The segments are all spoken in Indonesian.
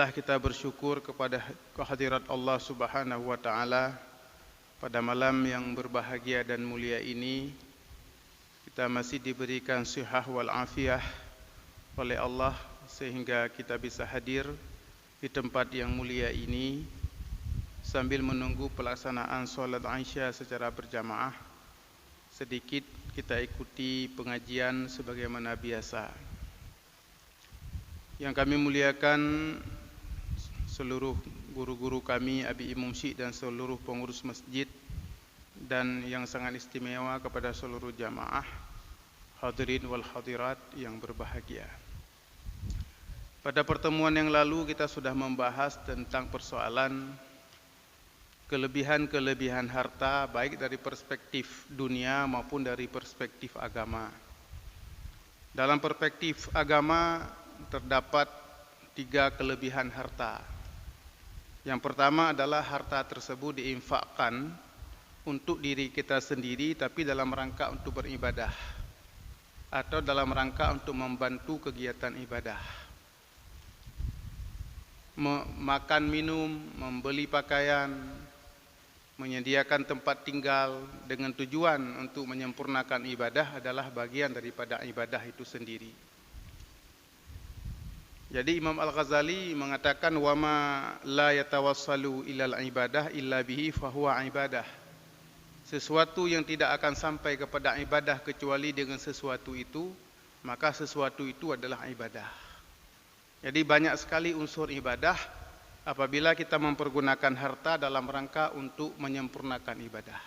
Marilah kita bersyukur kepada kehadirat Allah Subhanahu wa taala pada malam yang berbahagia dan mulia ini. Kita masih diberikan sihah wal afiyah oleh Allah sehingga kita bisa hadir di tempat yang mulia ini sambil menunggu pelaksanaan salat Isya secara berjamaah. Sedikit kita ikuti pengajian sebagaimana biasa. Yang kami muliakan seluruh guru-guru kami, Abi Imam Syekh dan seluruh pengurus masjid, dan yang sangat istimewa kepada seluruh jamaah hadirin wal hadirat yang berbahagia. Pada pertemuan yang lalu kita sudah membahas tentang persoalan kelebihan-kelebihan harta baik dari perspektif dunia maupun dari perspektif agama. Dalam perspektif agama terdapat 3 kelebihan harta. Yang pertama adalah harta tersebut diinfakkan untuk diri kita sendiri tapi dalam rangka untuk beribadah atau dalam rangka untuk membantu kegiatan ibadah. Makan minum, membeli pakaian, menyediakan tempat tinggal dengan tujuan untuk menyempurnakan ibadah adalah bagian daripada ibadah itu sendiri. Jadi Imam Al-Ghazali mengatakan wama la yatawassalu ilal ibadah illa bihi fahuwa ibadah. Sesuatu yang tidak akan sampai kepada ibadah kecuali dengan sesuatu itu, maka sesuatu itu adalah ibadah. Jadi banyak sekali unsur ibadah apabila kita mempergunakan harta dalam rangka untuk menyempurnakan ibadah.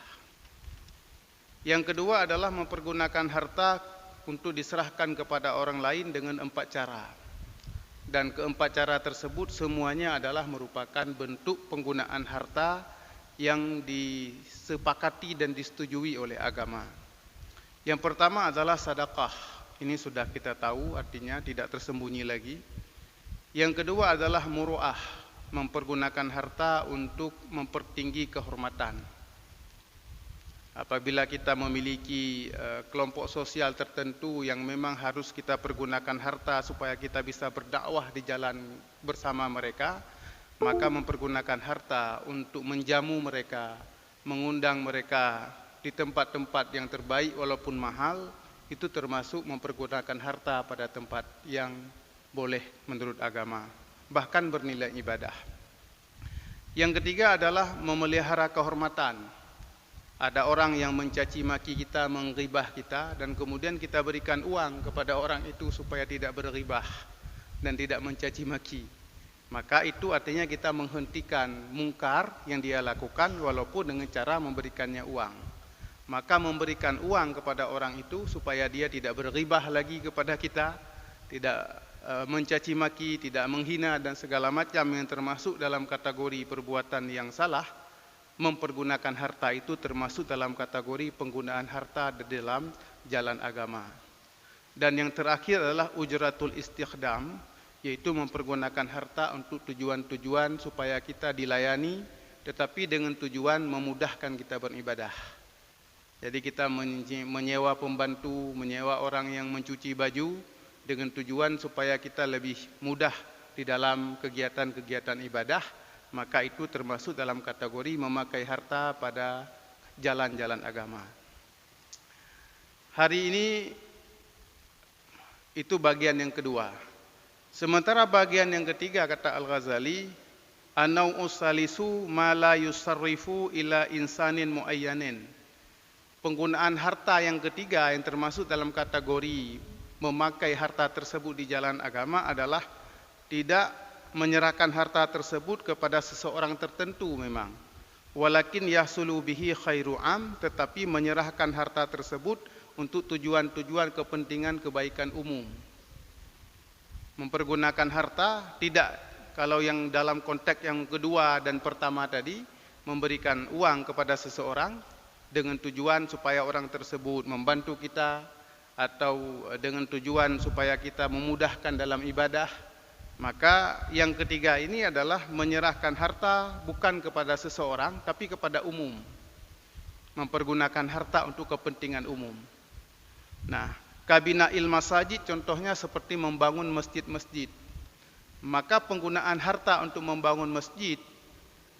Yang kedua adalah mempergunakan harta untuk diserahkan kepada orang lain dengan 4 cara. Dan keempat cara tersebut semuanya adalah merupakan bentuk penggunaan harta yang disepakati dan disetujui oleh agama. Yang pertama adalah sedekah. Ini sudah kita tahu, artinya tidak tersembunyi lagi. Yang kedua adalah muru'ah, mempergunakan harta untuk mempertinggi kehormatan. Apabila kita memiliki kelompok sosial tertentu yang memang harus kita pergunakan harta supaya kita bisa berdakwah di jalan bersama mereka, maka mempergunakan harta untuk menjamu mereka, mengundang mereka di tempat-tempat yang terbaik walaupun mahal, itu termasuk mempergunakan harta pada tempat yang boleh menurut agama, bahkan bernilai ibadah. Yang ketiga adalah memelihara kehormatan. Ada orang yang mencaci maki kita, menggibah kita, dan kemudian kita berikan uang kepada orang itu supaya tidak berghibah dan tidak mencaci maki. Maka itu artinya kita menghentikan mungkar yang dia lakukan walaupun dengan cara memberikannya uang. Maka memberikan uang kepada orang itu supaya dia tidak berghibah lagi kepada kita, tidak mencaci maki, tidak menghina dan segala macam yang termasuk dalam kategori perbuatan yang salah. Mempergunakan harta itu termasuk dalam kategori penggunaan harta di dalam jalan agama. Dan yang terakhir adalah ujratul istikhdam, yaitu mempergunakan harta untuk tujuan-tujuan supaya kita dilayani, tetapi dengan tujuan memudahkan kita beribadah. Jadi kita menyewa pembantu, menyewa orang yang mencuci baju dengan tujuan supaya kita lebih mudah di dalam kegiatan-kegiatan ibadah. Maka itu termasuk dalam kategori memakai harta pada jalan-jalan agama. Hari ini itu bagian yang kedua. Sementara bagian yang ketiga kata Al-Ghazali, an-naw'u salisu ma la yusarrifu ila insanin muayyanin. Penggunaan harta yang ketiga yang termasuk dalam kategori memakai harta tersebut di jalan agama adalah tidak menyerahkan harta tersebut kepada seseorang tertentu memang. Walakin yahsulu bihi khairu am, tetapi menyerahkan harta tersebut untuk tujuan-tujuan kepentingan kebaikan umum. Mempergunakan harta tidak, kalau yang dalam konteks yang kedua dan pertama tadi, memberikan uang kepada seseorang dengan tujuan supaya orang tersebut membantu kita atau dengan tujuan supaya kita memudahkan dalam ibadah. Maka yang ketiga ini adalah menyerahkan harta bukan kepada seseorang tapi kepada umum. Mempergunakan harta untuk kepentingan umum. Nah, kabina'il masajid contohnya seperti membangun masjid-masjid. maka penggunaan harta untuk membangun masjid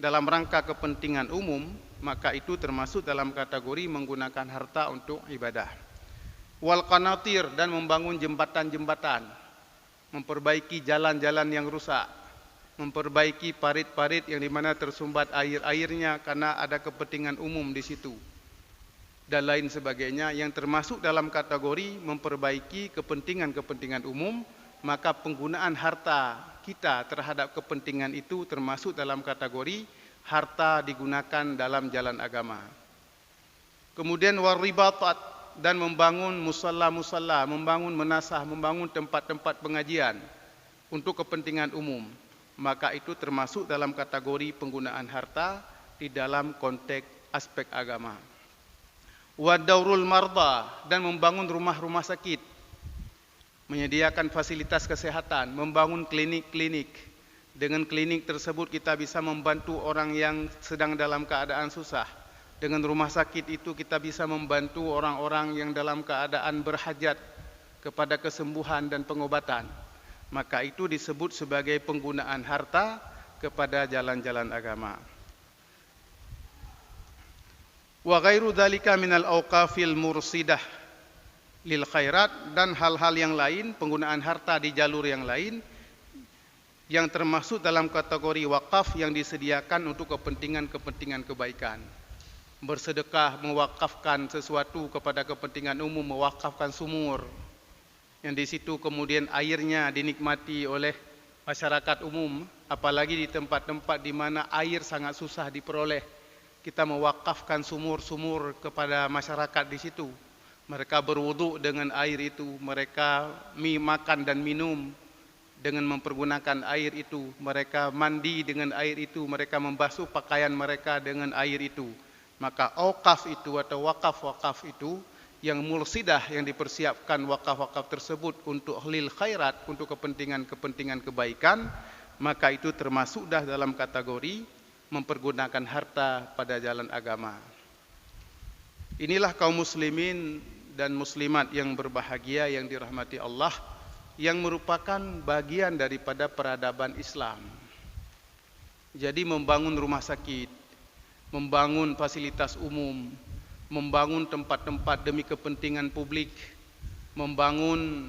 dalam rangka kepentingan umum, maka itu termasuk dalam kategori menggunakan harta untuk ibadah. Wal qanatir, dan membangun jembatan-jembatan, memperbaiki jalan-jalan yang rusak, memperbaiki parit-parit yang dimana tersumbat air-airnya karena ada kepentingan umum di situ, dan lain sebagainya yang termasuk dalam kategori memperbaiki kepentingan-kepentingan umum, maka penggunaan harta kita terhadap kepentingan itu termasuk dalam kategori harta digunakan dalam jalan agama. Kemudian waribatat, dan membangun musalla-musalla, membangun menasah, membangun tempat-tempat pengajian untuk kepentingan umum, maka itu termasuk dalam kategori penggunaan harta di dalam konteks aspek agama. Wa daurul marda, dan membangun rumah-rumah sakit, menyediakan fasilitas kesehatan, membangun klinik-klinik. Dengan klinik tersebut kita bisa membantu orang yang sedang dalam keadaan susah. Dengan rumah sakit itu kita bisa membantu orang-orang yang dalam keadaan berhajat kepada kesembuhan dan pengobatan. Maka itu disebut sebagai penggunaan harta kepada jalan-jalan agama. Wa ghairu dzalika minal auqafil mursidah lil khairat, dan hal-hal yang lain, penggunaan harta di jalur yang lain yang termasuk dalam kategori wakaf yang disediakan untuk kepentingan-kepentingan kebaikan. Bersedekah, mewakafkan sesuatu kepada kepentingan umum, mewakafkan sumur yang di situ kemudian airnya dinikmati oleh masyarakat umum, apalagi di tempat-tempat di mana air sangat susah diperoleh. Kita mewakafkan sumur-sumur kepada masyarakat di situ. Mereka berwudu dengan air itu, mereka makan dan minum dengan mempergunakan air itu, mereka mandi dengan air itu, mereka membasuh pakaian mereka dengan air itu. Maka auqaf itu atau wakaf-wakaf itu yang mursidah, yang dipersiapkan wakaf-wakaf tersebut untuk lil khairat, untuk kepentingan-kepentingan kebaikan, maka itu termasuk dah dalam kategori mempergunakan harta pada jalan agama. Inilah kaum muslimin dan muslimat yang berbahagia yang dirahmati Allah, yang merupakan bagian daripada peradaban Islam. Jadi membangun rumah sakit, membangun fasilitas umum, membangun tempat-tempat demi kepentingan publik, membangun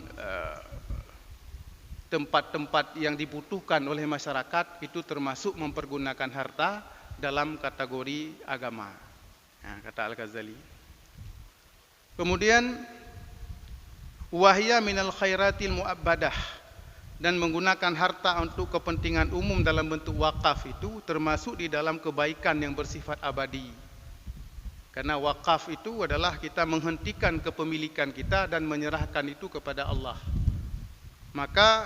tempat-tempat yang dibutuhkan oleh masyarakat, itu termasuk mempergunakan harta dalam kategori agama. Nah, kata Al-Ghazali. Kemudian wahya minal khairatil mu'abbadah, dan menggunakan harta untuk kepentingan umum dalam bentuk wakaf itu termasuk di dalam kebaikan yang bersifat abadi. Karena wakaf itu adalah kita menghentikan kepemilikan kita dan menyerahkan itu kepada Allah. Maka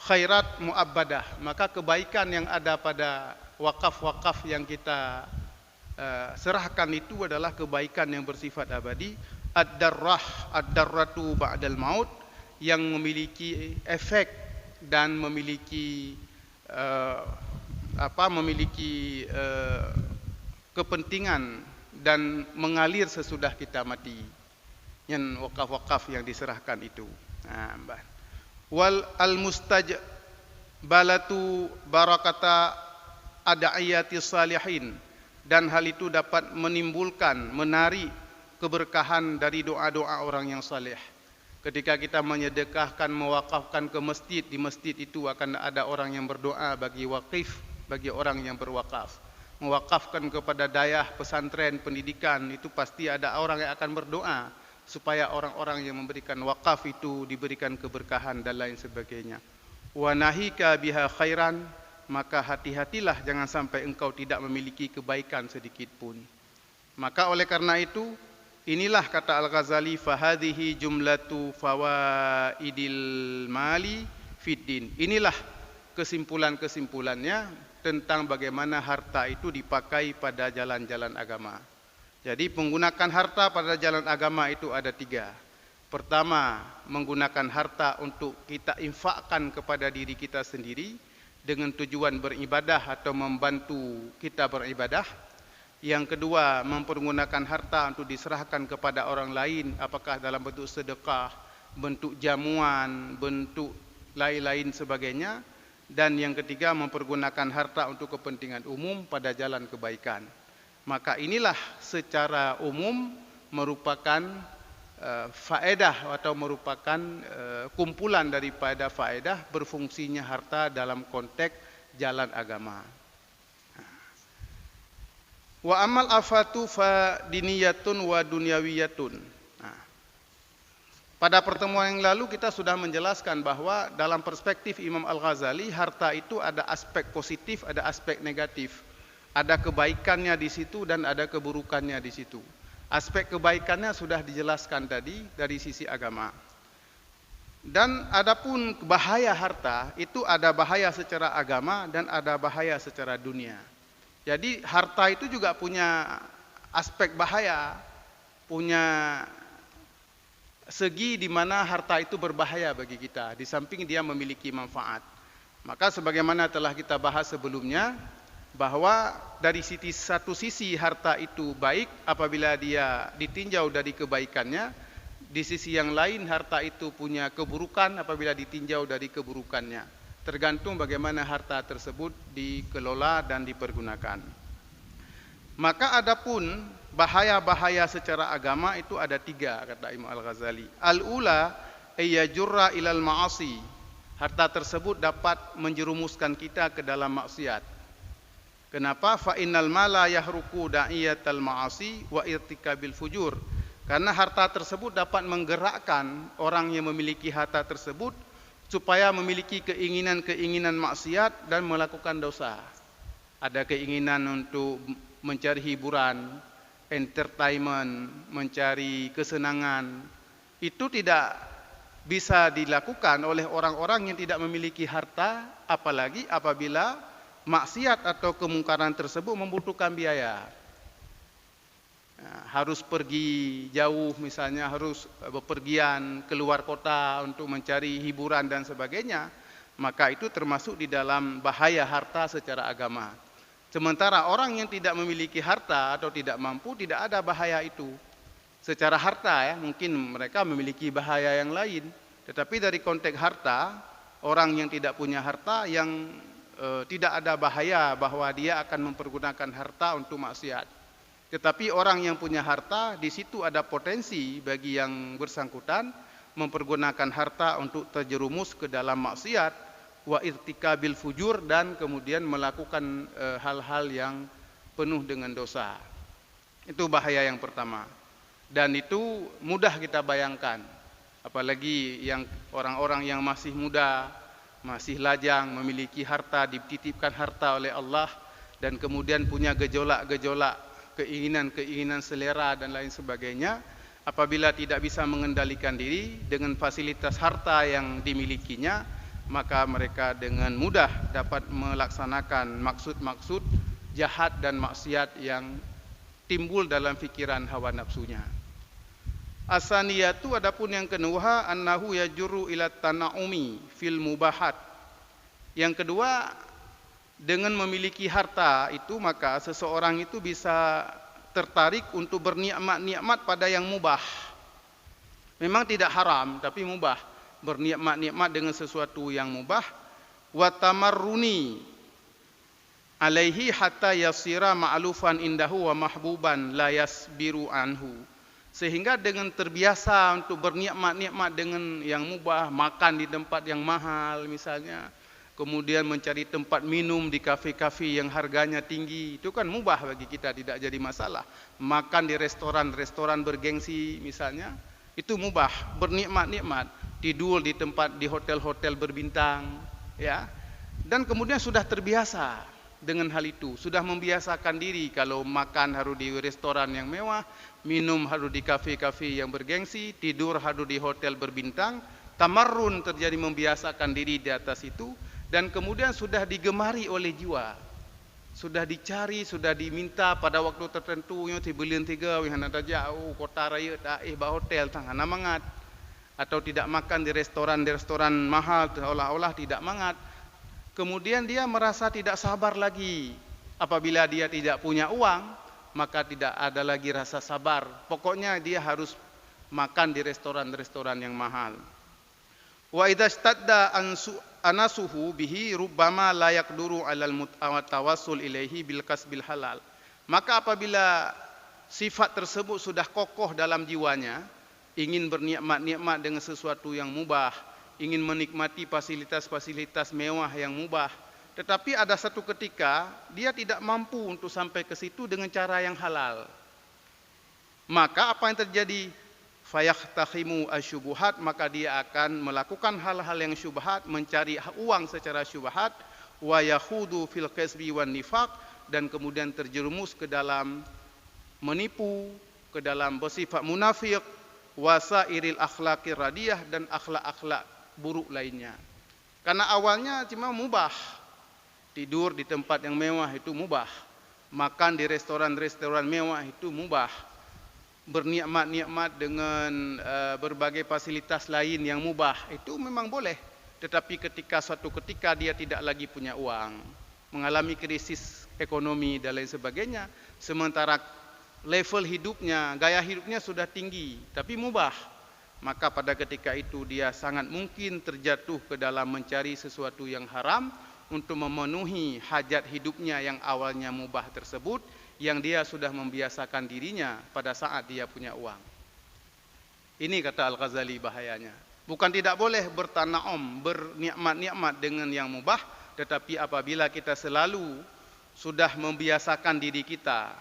khairat mu'abbadah, maka kebaikan yang ada pada wakaf-wakaf yang kita serahkan itu adalah kebaikan yang bersifat abadi. Ad-darratu ba'dal maut, yang memiliki efek dan memiliki kepentingan dan mengalir sesudah kita mati. Yang wakaf-wakaf yang diserahkan itu. Nah, wal almustajbalatu barakata ad'iyati salihin, dan hal itu dapat menimbulkan, menarik keberkahan dari doa-doa orang yang saleh. Ketika kita menyedekahkan, mewakafkan ke masjid, di masjid itu akan ada orang yang berdoa bagi wakif, bagi orang yang berwakaf. Mewakafkan kepada dayah, pesantren, pendidikan, itu pasti ada orang yang akan berdoa supaya orang-orang yang memberikan wakaf itu diberikan keberkahan dan lain sebagainya. Wa nahika biha khairan, maka hati-hatilah jangan sampai engkau tidak memiliki kebaikan sedikit pun. Maka oleh karena itu, inilah kata Al-Ghazali, fahadhihi jumlatu fawaidil mali fiddin. Inilah kesimpulan-kesimpulannya tentang bagaimana harta itu dipakai pada jalan-jalan agama. Jadi menggunakan harta pada jalan agama itu ada 3. Pertama, menggunakan harta untuk kita infakkan kepada diri kita sendiri dengan tujuan beribadah atau membantu kita beribadah. Yang kedua, mempergunakan harta untuk diserahkan kepada orang lain, apakah dalam bentuk sedekah, bentuk jamuan, bentuk lain-lain sebagainya. Dan yang ketiga, mempergunakan harta untuk kepentingan umum pada jalan kebaikan. Maka inilah secara umum merupakan faedah atau merupakan kumpulan daripada faedah berfungsinya harta dalam konteks jalan agama. Wa amal afatu fa diniyatun wa dunyawiyatun. Pada pertemuan yang lalu kita sudah menjelaskan bahwa dalam perspektif Imam Al-Ghazali, harta itu ada aspek positif, ada aspek negatif. Ada kebaikannya di situ dan ada keburukannya di situ. Aspek kebaikannya sudah dijelaskan tadi dari sisi agama. Dan adapun bahaya harta, itu ada bahaya secara agama dan ada bahaya secara dunia. Jadi harta itu juga punya aspek bahaya, punya segi di mana harta itu berbahaya bagi kita, di samping dia memiliki manfaat. Maka sebagaimana telah kita bahas sebelumnya, bahwa dari satu sisi harta itu baik apabila dia ditinjau dari kebaikannya, di sisi yang lain harta itu punya keburukan apabila ditinjau dari keburukannya. Tergantung bagaimana harta tersebut dikelola dan dipergunakan. Maka adapun bahaya-bahaya secara agama itu ada 3, kata Imam Al-Ghazali. Al-ula ayyajurra ilal ma'asi. Harta tersebut dapat menjerumuskan kita ke dalam maksiat. Kenapa? Fa innal mala yahruku da'iyatal ma'asi wa irtikabil fujur. Karena harta tersebut dapat menggerakkan orang yang memiliki harta tersebut supaya memiliki keinginan-keinginan maksiat dan melakukan dosa. Ada keinginan untuk mencari hiburan, entertainment, mencari kesenangan. Itu tidak bisa dilakukan oleh orang-orang yang tidak memiliki harta, apalagi apabila maksiat atau kemungkaran tersebut membutuhkan biaya. Harus pergi jauh, misalnya harus bepergian keluar kota untuk mencari hiburan dan sebagainya, maka itu termasuk di dalam bahaya harta secara agama. Sementara orang yang tidak memiliki harta atau tidak mampu, tidak ada bahaya itu. Secara harta ya, mungkin mereka memiliki bahaya yang lain, tetapi dari konteks harta, orang yang tidak punya harta yang tidak ada bahaya bahwa dia akan mempergunakan harta untuk maksiat. Tetapi orang yang punya harta, di situ ada potensi bagi yang bersangkutan mempergunakan harta untuk terjerumus ke dalam maksiat, wa irtikabil fujur, dan kemudian melakukan hal-hal yang penuh dengan dosa. Itu bahaya yang pertama. Dan itu mudah kita bayangkan, apalagi yang orang-orang yang masih muda, masih lajang, memiliki harta, dititipkan harta oleh Allah, dan kemudian punya gejolak-gejolak, keinginan-keinginan selera dan lain sebagainya. Apabila tidak bisa mengendalikan diri dengan fasilitas harta yang dimilikinya, maka mereka dengan mudah dapat melaksanakan maksud-maksud jahat dan maksiat yang timbul dalam fikiran hawa nafsunya. Asaniyatu, adapun yang kedua, annahu yajurru ila tana'umi fil mubahat. Yang kedua, dengan memiliki harta itu maka seseorang itu bisa tertarik untuk bernikmat-nikmat pada yang mubah. Memang tidak haram, tapi mubah. Bernikmat-nikmat dengan sesuatu yang mubah. Wa tamarruni alaihi hatta yasira ma'lufan indahu wa mahbuban la yasbiru anhu. Sehingga dengan terbiasa untuk bernikmat-nikmat dengan yang mubah, makan di tempat yang mahal misalnya, kemudian mencari tempat minum di kafe-kafe yang harganya tinggi, itu kan mubah bagi kita, tidak jadi masalah. Makan di restoran-restoran bergengsi misalnya, itu mubah, bernikmat-nikmat, tidur di tempat di hotel-hotel berbintang, ya. Dan kemudian sudah terbiasa dengan hal itu, sudah membiasakan diri kalau makan harus di restoran yang mewah, minum harus di kafe-kafe yang bergengsi, tidur harus di hotel berbintang. Tamarrun, terjadi membiasakan diri di atas itu, dan kemudian sudah digemari oleh jiwa, sudah dicari, sudah diminta pada waktu tertentu. Yang dibelian 3 yang ada jauh kota raya tak hotel tang hana mangat, atau tidak makan di restoran mahal seolah-olah tidak mangat. Kemudian dia merasa tidak sabar lagi. Apabila dia tidak punya uang, maka tidak ada lagi rasa sabar. Pokoknya dia harus makan di restoran-restoran yang mahal. Wa idza stadda anasuhu bihi rubbama la yaqduru 'alal tawassul ilaihi bil kasbil halal. Maka apabila sifat tersebut sudah kokoh dalam jiwanya, ingin bernikmat-nikmat dengan sesuatu yang mubah, ingin menikmati fasilitas-fasilitas mewah yang mubah, tetapi ada satu ketika dia tidak mampu untuk sampai ke situ dengan cara yang halal. Maka apa yang terjadi? Fayahtahimu asyubuhat, maka dia akan melakukan hal-hal yang syubhat, mencari uang secara syubhat, wa yahudu fil kasbi wan nifaq, dan kemudian terjerumus ke dalam menipu, ke dalam bersifat munafik, wasairil akhlaqir radiyah, dan akhlak-akhlak buruk lainnya. Karena awalnya cuma mubah. Tidur di tempat yang mewah itu mubah. Makan di restoran-restoran mewah itu mubah. Bernikmat-nikmat dengan berbagai fasilitas lain yang mubah itu memang boleh, tetapi suatu ketika dia tidak lagi punya uang, mengalami krisis ekonomi dan lain sebagainya, sementara level hidupnya, gaya hidupnya sudah tinggi tapi mubah, maka pada ketika itu dia sangat mungkin terjatuh ke dalam mencari sesuatu yang haram untuk memenuhi hajat hidupnya yang awalnya mubah tersebut, yang dia sudah membiasakan dirinya pada saat dia punya uang. Ini kata Al-Ghazali bahayanya. Bukan tidak boleh bertanaum, bernikmat-nikmat dengan yang mubah, tetapi apabila kita selalu sudah membiasakan diri kita,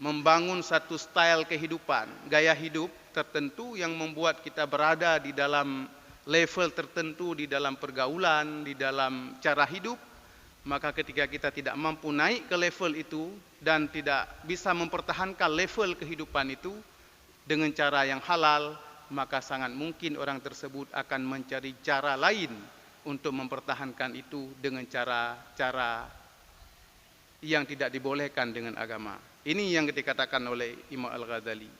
membangun satu style kehidupan, gaya hidup tertentu yang membuat kita berada di dalam level tertentu, di dalam pergaulan, di dalam cara hidup, maka ketika kita tidak mampu naik ke level itu dan tidak bisa mempertahankan level kehidupan itu dengan cara yang halal, maka sangat mungkin orang tersebut akan mencari cara lain untuk mempertahankan itu dengan cara-cara yang tidak dibolehkan dengan agama. Ini yang dikatakan oleh Imam Al-Ghazali.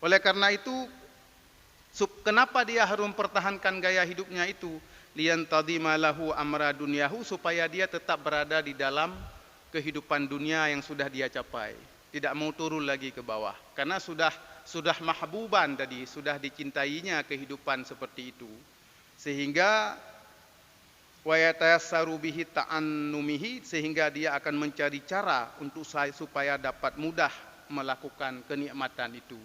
Oleh karena itu, kenapa dia harus mempertahankan gaya hidupnya itu? Liyantadhima lahu amra dunyahu, supaya dia tetap berada di dalam kehidupan dunia yang sudah dia capai, tidak mau turun lagi ke bawah, karena sudah mahbuban tadi, sudah dicintainya kehidupan seperti itu, sehingga wa yatayassaru bihi ta'annumihi, sehingga dia akan mencari cara untuk supaya dapat mudah melakukan kenikmatan itu.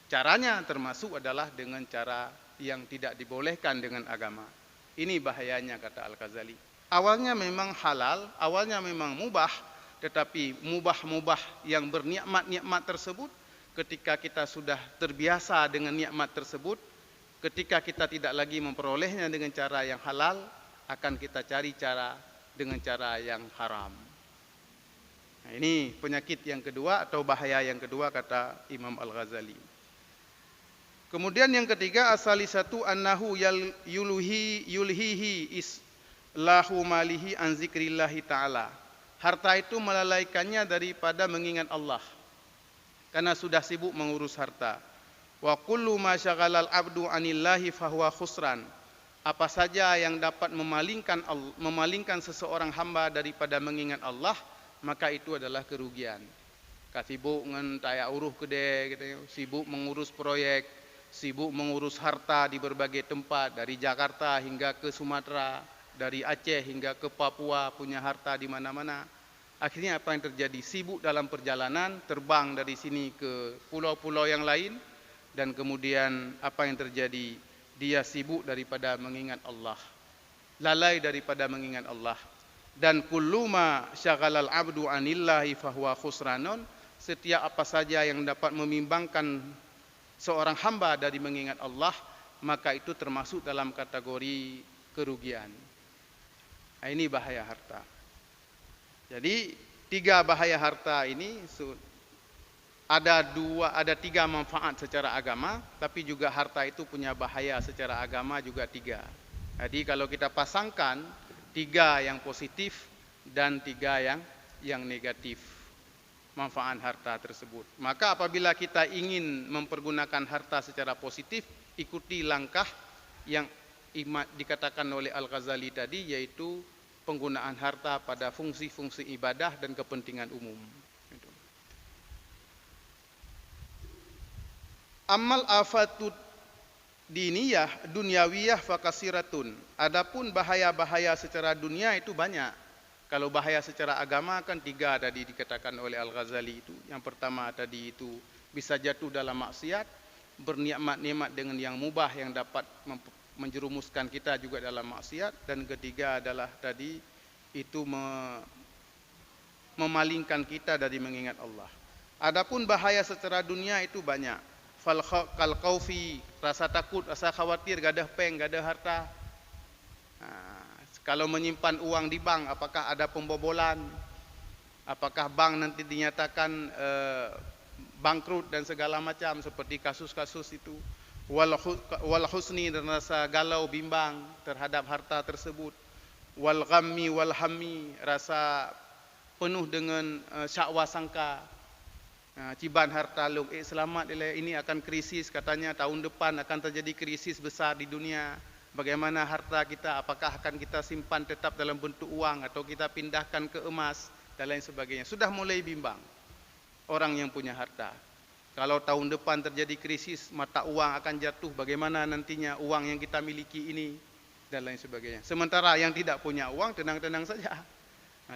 Caranya termasuk adalah dengan cara yang tidak dibolehkan dengan agama. Ini bahayanya, kata Al-Ghazali. Awalnya memang halal, awalnya memang mubah, tetapi mubah-mubah yang bernikmat-nikmat tersebut, ketika kita sudah terbiasa dengan nikmat tersebut, ketika kita tidak lagi memperolehnya dengan cara yang halal, akan kita cari cara dengan cara yang haram. Nah, ini penyakit yang kedua atau bahaya yang kedua, kata Imam Al-Ghazali. Kemudian yang ketiga, asalisatu annahu yulhihi islahu malihi an zikrillahi ta'ala. Harta itu melalaikannya daripada mengingat Allah, karena sudah sibuk mengurus harta. Wa kullu ma syaghalal abdu anillahi fahuwa khusran. Apa saja yang dapat memalingkan seseorang hamba daripada mengingat Allah, maka itu adalah kerugian. Sibuk dengan taya uruh gede, sibuk mengurus proyek, sibuk mengurus harta di berbagai tempat, dari Jakarta hingga ke Sumatera, dari Aceh hingga ke Papua, punya harta di mana-mana. Akhirnya apa yang terjadi? Sibuk dalam perjalanan, terbang dari sini ke pulau-pulau yang lain, dan kemudian apa yang terjadi? Dia sibuk daripada mengingat Allah, lalai daripada mengingat Allah. Dan kullu ma syaghalal abdu anillahi fahuwa khusranun, setiap apa saja yang dapat membimbangkan seorang hamba dari mengingat Allah, maka itu termasuk dalam kategori kerugian. Nah, ini bahaya harta. Jadi 3 bahaya harta ini ada 3 manfaat secara agama, tapi juga harta itu punya bahaya secara agama juga 3. Jadi kalau kita pasangkan 3 yang positif dan 3 yang negatif manfaat harta tersebut, maka apabila kita ingin mempergunakan harta secara positif, ikuti langkah yang dikatakan oleh Al-Ghazali tadi, yaitu penggunaan harta pada fungsi-fungsi ibadah dan kepentingan umum. Amal afatut diniyah dunyawiyah fakasiratun. Adapun bahaya-bahaya secara dunia itu banyak. Kalau bahaya secara agama kan 3 tadi dikatakan oleh Al-Ghazali itu. Yang pertama tadi itu bisa jatuh dalam maksiat, bernikmat-nikmat dengan yang mubah yang dapat menjerumuskan kita juga dalam maksiat, dan ketiga adalah tadi itu memalingkan kita dari mengingat Allah. Adapun bahaya secara dunia itu banyak. Kal khaufi, rasa takut, rasa khawatir, gadah peng, gadah harta. Kalau menyimpan uang di bank, apakah ada pembobolan? Apakah bank nanti dinyatakan bangkrut dan segala macam seperti kasus-kasus itu? Wal husni, dan rasa galau bimbang terhadap harta tersebut. Wal ghammi wal hammi, rasa penuh dengan syakwa sangka. Ciban harta long, selamat ini akan krisis, katanya tahun depan akan terjadi krisis besar di dunia. Bagaimana harta kita, apakah akan kita simpan tetap dalam bentuk uang atau kita pindahkan ke emas dan lain sebagainya. Sudah mulai bimbang orang yang punya harta. Kalau tahun depan terjadi krisis, mata uang akan jatuh, bagaimana nantinya uang yang kita miliki ini dan lain sebagainya. Sementara yang tidak punya uang tenang-tenang saja,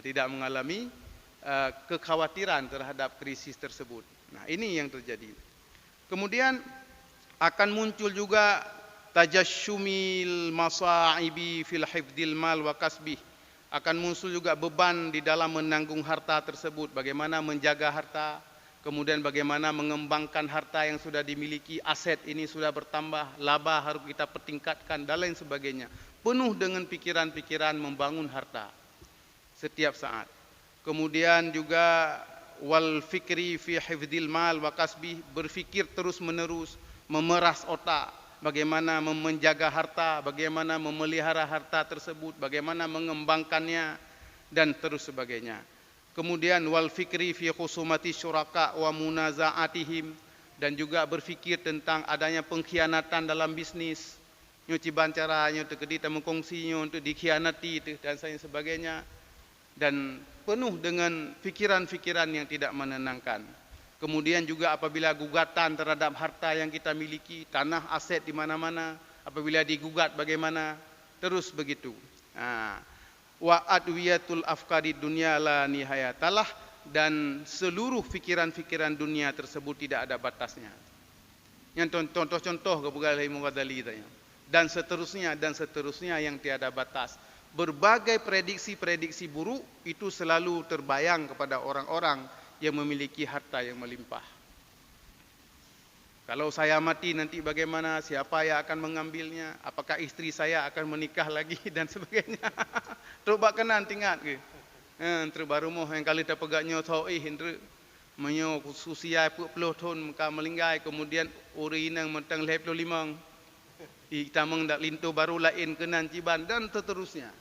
tidak mengalami kekhawatiran terhadap krisis tersebut. Nah, ini yang terjadi. Kemudian akan muncul juga tajasyumil masaibi fil hifdil mal wa kasbih. Akan muncul juga beban di dalam menanggung harta tersebut, bagaimana menjaga harta, kemudian bagaimana mengembangkan harta yang sudah dimiliki, aset ini sudah bertambah, laba harus kita pertingkatkan dan lain sebagainya. Penuh dengan pikiran-pikiran membangun harta setiap saat. Kemudian juga wal fikri fi hifdil mal wa kasbih, berfikir terus-menerus, memeras otak, bagaimana menjaga harta, bagaimana memelihara harta tersebut, bagaimana mengembangkannya dan terus sebagainya. Kemudian wal fikri fi khusumati syuraka wa munazaatihim, dan juga berfikir tentang adanya pengkhianatan dalam bisnis. Nyo ciban caranya untuk kita mengkongsinya untuk dikhianati dan sebagainya, dan penuh dengan pikiran-pikiran yang tidak menenangkan. Kemudian juga apabila gugatan terhadap harta yang kita miliki, tanah, aset di mana-mana, apabila digugat bagaimana, terus begitu. Wa adwiyatul afkari dunya la nihayatalah, dan seluruh pikiran-pikiran dunia tersebut tidak ada batasnya. Yang contoh-contoh kebugalan Imam Ghazali tanya. Dan seterusnya yang tiada batas. Berbagai prediksi-prediksi buruk itu selalu terbayang kepada orang-orang yang memiliki harta yang melimpah. Kalau saya mati nanti bagaimana, siapa yang akan mengambilnya, apakah istri saya akan menikah lagi dan sebagainya. Coba kenan tingkat ke. Terbaru moh yang kali terpegaknya tauih entre menyo usia 40 tahun maka melinggai, kemudian uri nang mentang 25. Itameng dak lintu baru lain kenan ciban dan seterusnya.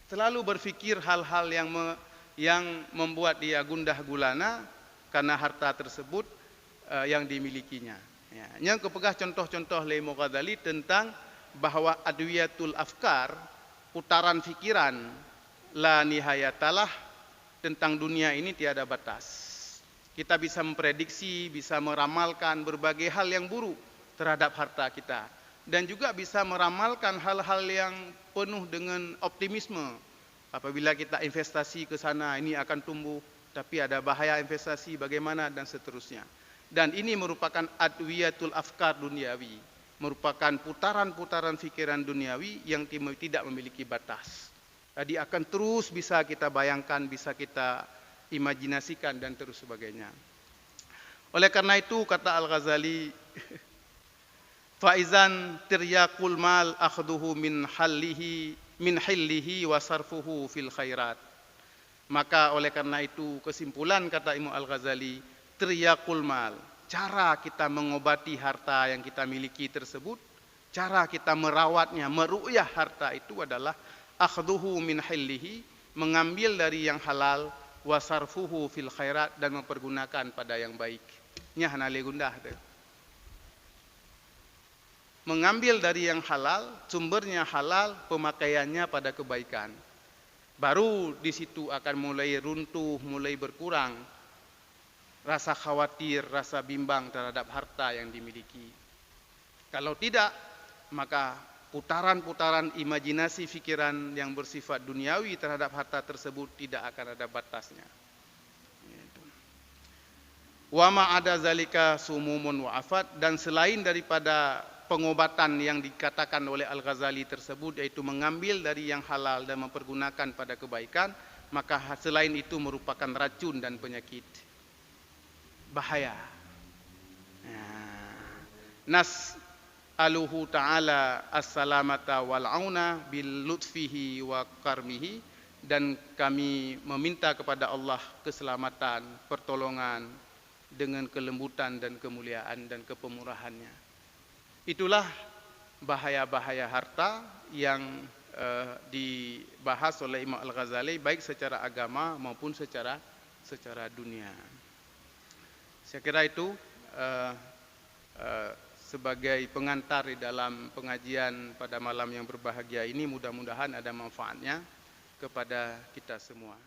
Selalu berfikir hal-hal yang membuat dia gundah gulana karena harta tersebut yang dimilikinya. Ya, yang kepegah contoh-contoh Imam Ghazali tentang bahwa adwiyatul afkar, putaran fikiran, la nihayatalah, tentang dunia ini tiada batas. Kita bisa memprediksi, bisa meramalkan berbagai hal yang buruk terhadap harta kita. Dan juga bisa meramalkan hal-hal yang penuh dengan optimisme. Apabila kita investasi ke sana, ini akan tumbuh. Tapi ada bahaya investasi bagaimana dan seterusnya. Dan ini merupakan adwiyatul afkar duniawi. Merupakan putaran-putaran fikiran duniawi yang tidak memiliki batas. Jadi akan terus bisa kita bayangkan, bisa kita imajinasikan dan terus sebagainya. Oleh karena itu kata Al-Ghazali, faizan tiryakul mal akhduhu min hillihi wa sarfuhu fil khairat. Maka oleh karena itu kesimpulan kata Imam Al-Ghazali, tiryakul mal, cara kita mengobati harta yang kita miliki tersebut, cara kita merawatnya, meru'yah harta itu adalah akhduhu min hillihi, mengambil dari yang halal, wa sarfuhu fil khairat, dan mempergunakan pada yang baik. Nyah nale gundah tu. Mengambil dari yang halal, sumbernya halal, pemakaiannya pada kebaikan. Baru di situ akan mulai runtuh, mulai berkurang rasa khawatir, rasa bimbang terhadap harta yang dimiliki. Kalau tidak, maka putaran-putaran imajinasi fikiran yang bersifat duniawi terhadap harta tersebut tidak akan ada batasnya. Wa ma ada zalika sumumun wa afat, dan selain daripada pengobatan yang dikatakan oleh Al-Ghazali tersebut, yaitu mengambil dari yang halal dan mempergunakan pada kebaikan, maka selain itu merupakan racun dan penyakit. Bahaya. Nas aluhu ta'ala as-salamata wal-auna bil lutfihi wa karmihi, dan kami meminta kepada Allah keselamatan, pertolongan dengan kelembutan dan kemuliaan dan kepemurahannya. Itulah bahaya-bahaya harta yang dibahas oleh Imam Al-Ghazali baik secara agama maupun secara dunia. Saya kira itu sebagai pengantar di dalam pengajian pada malam yang berbahagia ini, mudah-mudahan ada manfaatnya kepada kita semua.